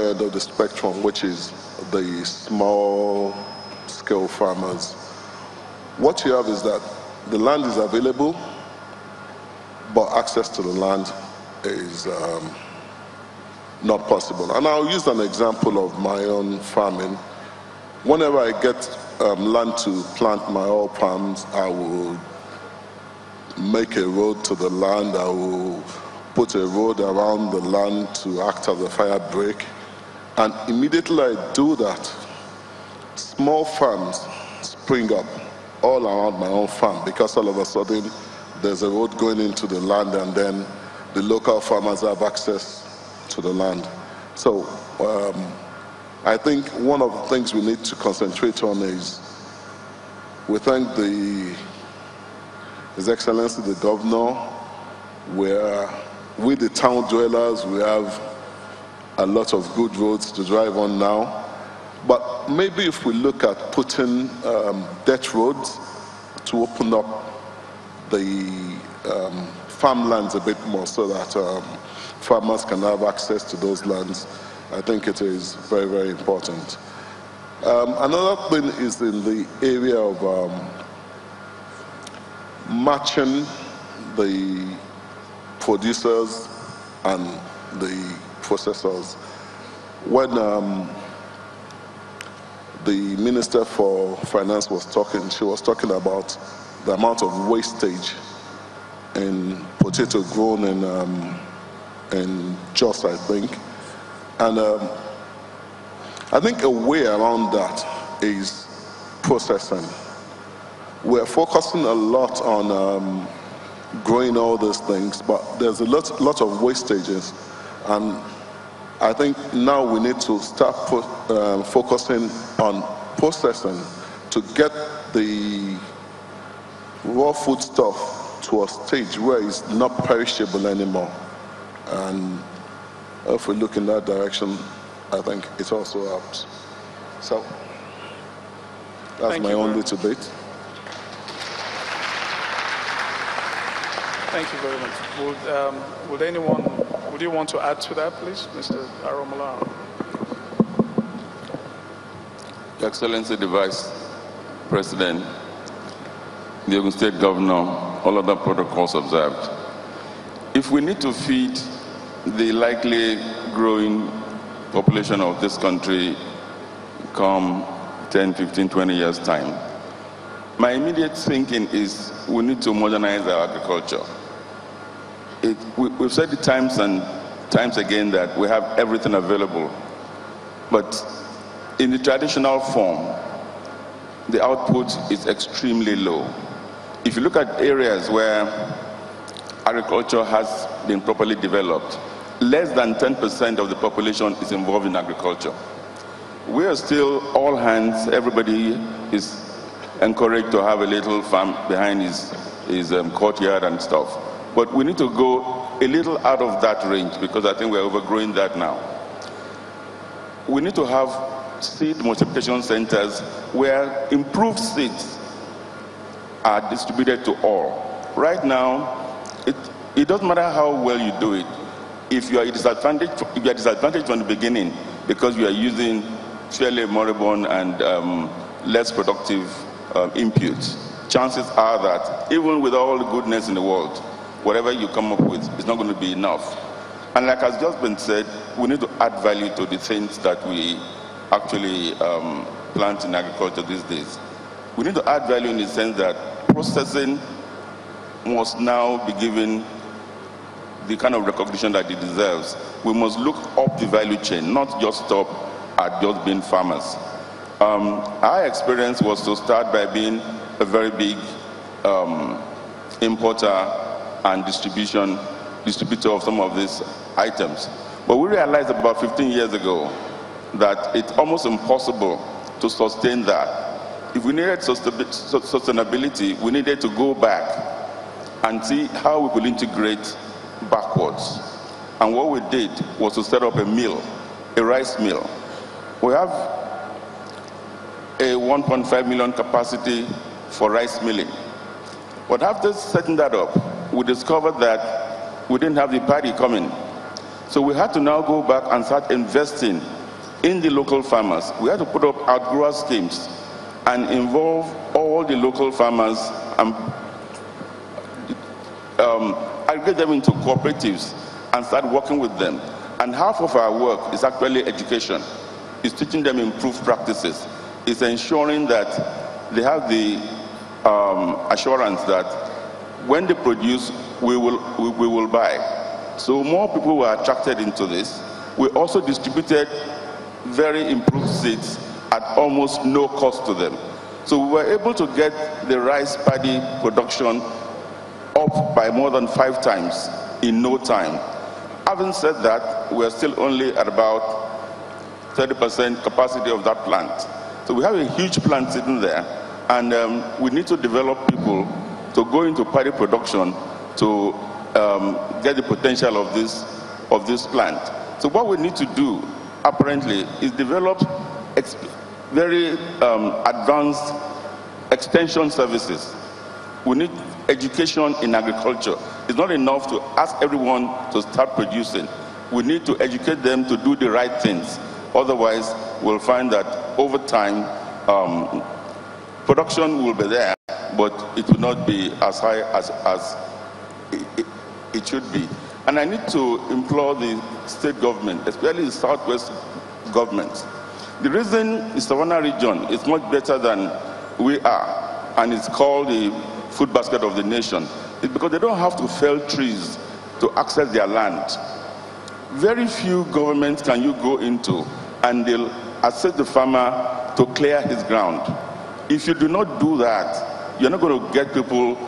End of the spectrum, which is the small scale farmers. What you have is that the land is available, but access to the land is not possible. And I'll use an example of my own farming. Whenever I get land to plant my oil palms, I will make a road to the land. I will put a road around the land to act as a fire break. And immediately I do that, small farms spring up all around my own farm, because all of a sudden there's a road going into the land, and then the local farmers have access to the land. So I think one of the things we need to concentrate on is, we thank His Excellency the Governor, where we the town dwellers, we have a lot of good roads to drive on now. But maybe if we look at putting dirt roads to open up the farmlands a bit more, so that farmers can have access to those lands, I think it is very, very important. Another thing is in the area of matching the producers and the processors. When the Minister for Finance was talking, she was talking about the amount of wastage in potato grown in Jos, I think. And I think a way around that is processing. We're focusing a lot on growing all those things, but there's a lot of wastages. And I think now we need to start focusing on processing to get the raw food stuff to a stage where it's not perishable anymore. And if we look in that direction, I think it also helps. So that's my only little bit. Thank you very much. Would you want to add to that, please, Mr. Aromola? Your Excellency, the Vice President, the Ogun State Governor, all other protocols observed. If we need to feed the likely growing population of this country come 10, 15, 20 years' time, my immediate thinking is we need to modernize our agriculture. We've said it times and times again that we have everything available, but in the traditional form, the output is extremely low. If you look at areas where agriculture has been properly developed, less than 10% of the population is involved in agriculture. We are still all hands, everybody is encouraged to have a little farm behind his courtyard and stuff. But we need to go a little out of that range, because I think we're overgrowing that now. We need to have seed multiplication centers where improved seeds are distributed to all. Right now, it doesn't matter how well you do it. If you are disadvantaged from the beginning because you are using fairly moribund and less productive inputs, chances are that even with all the goodness in the world, whatever you come up with is not going to be enough. And like has just been said, we need to add value to the things that we actually plant in agriculture these days. We need to add value in the sense that processing must now be given the kind of recognition that it deserves. We must look up the value chain, not just stop at just being farmers. Our experience was to start by being a very big importer and distributor of some of these items. But we realized about 15 years ago that it's almost impossible to sustain that. If we needed sustainability, we needed to go back and see how we could integrate backwards. And what we did was to set up a mill, a rice mill. We have a 1.5 million capacity for rice milling. But after setting that up, we discovered that we didn't have the paddy coming. So we had to now go back and start investing in the local farmers. We had to put up outgrower schemes and involve all the local farmers and aggregate them into cooperatives and start working with them. And half of our work is actually education. It's teaching them improved practices. It's ensuring that they have the assurance that when they produce, we will buy. So more people were attracted into this. We also distributed very improved seeds at almost no cost to them. So we were able to get the rice paddy production up by more than 5 times in no time. Having said that, we're still only at about 30% capacity of that plant. So we have a huge plant sitting there, and we need to develop people to go into paddy production to get the potential of this plant. So what we need to do, apparently, is develop very advanced extension services. We need education in agriculture. It's not enough to ask everyone to start producing. We need to educate them to do the right things. Otherwise, we'll find that over time, production will be there, but it will not be as high as it should be. And I need to implore the state government, especially the Southwest government. The reason the Savannah region is much better than we are, and it's called the food basket of the nation, is because they don't have to fell trees to access their land. Very few governments can you go into and they'll assist the farmer to clear his ground. If you do not do that, you're not going to get people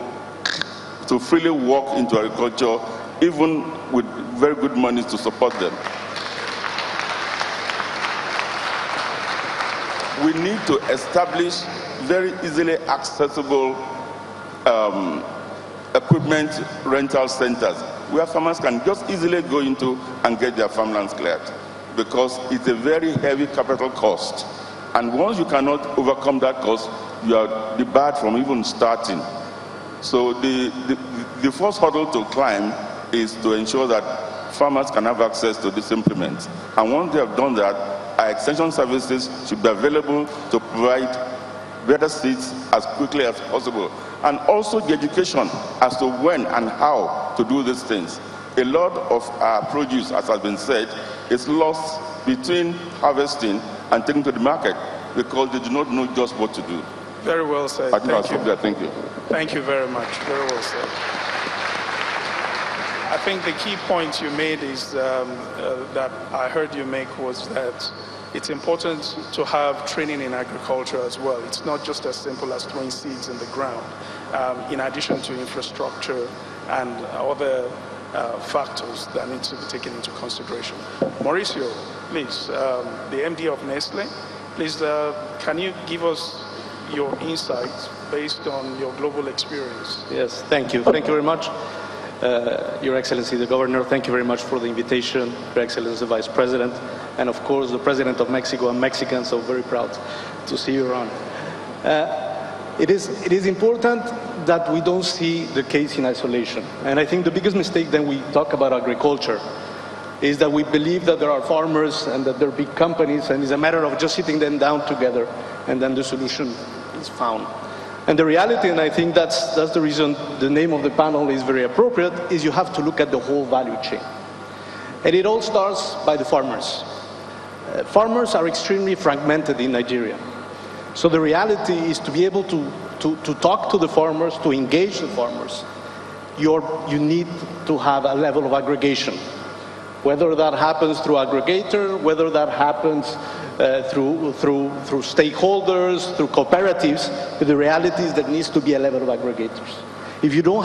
to freely walk into agriculture, even with very good money to support them. We need to establish very easily accessible equipment rental centers where farmers can just easily go into and get their farmlands cleared, because it's a very heavy capital cost. And once you cannot overcome that cost, you are debarred from even starting. So the first hurdle to climb is to ensure that farmers can have access to this implement. And once they have done that, our extension services should be available to provide better seeds as quickly as possible. And also the education as to when and how to do these things. A lot of our produce, as has been said, is lost between harvesting and taking to the market because they do not know just what to do. Very well said. I think I'll stop there. Thank you. Thank you very much. Very well said. I think the key point you made is that I heard you make was that it's important to have training in agriculture as well. It's not just as simple as throwing seeds in the ground, in addition to infrastructure and other factors that need to be taken into consideration. Mauricio, please, the MD of Nestle, please, can you give us your insights based on your global experience? Yes, thank you. Thank you very much. Your Excellency, the Governor, thank you very much for the invitation. Your Excellency, the Vice President, and of course, the President of Mexico. I'm Mexican, so very proud to see you around. It is important that we don't see the case in isolation. And I think the biggest mistake when we talk about agriculture is that we believe that there are farmers and that there are big companies, and it's a matter of just sitting them down together, and then the solution is found. And the reality, and I think that's the reason the name of the panel is very appropriate, is you have to look at the whole value chain. And it all starts by the farmers. Farmers are extremely fragmented in Nigeria. So the reality is to be able to talk to the farmers, to engage the farmers, you need to have a level of aggregation. Whether that happens through aggregator, whether that happens through stakeholders, through cooperatives, but the reality is there needs to be a level of aggregators. If you don't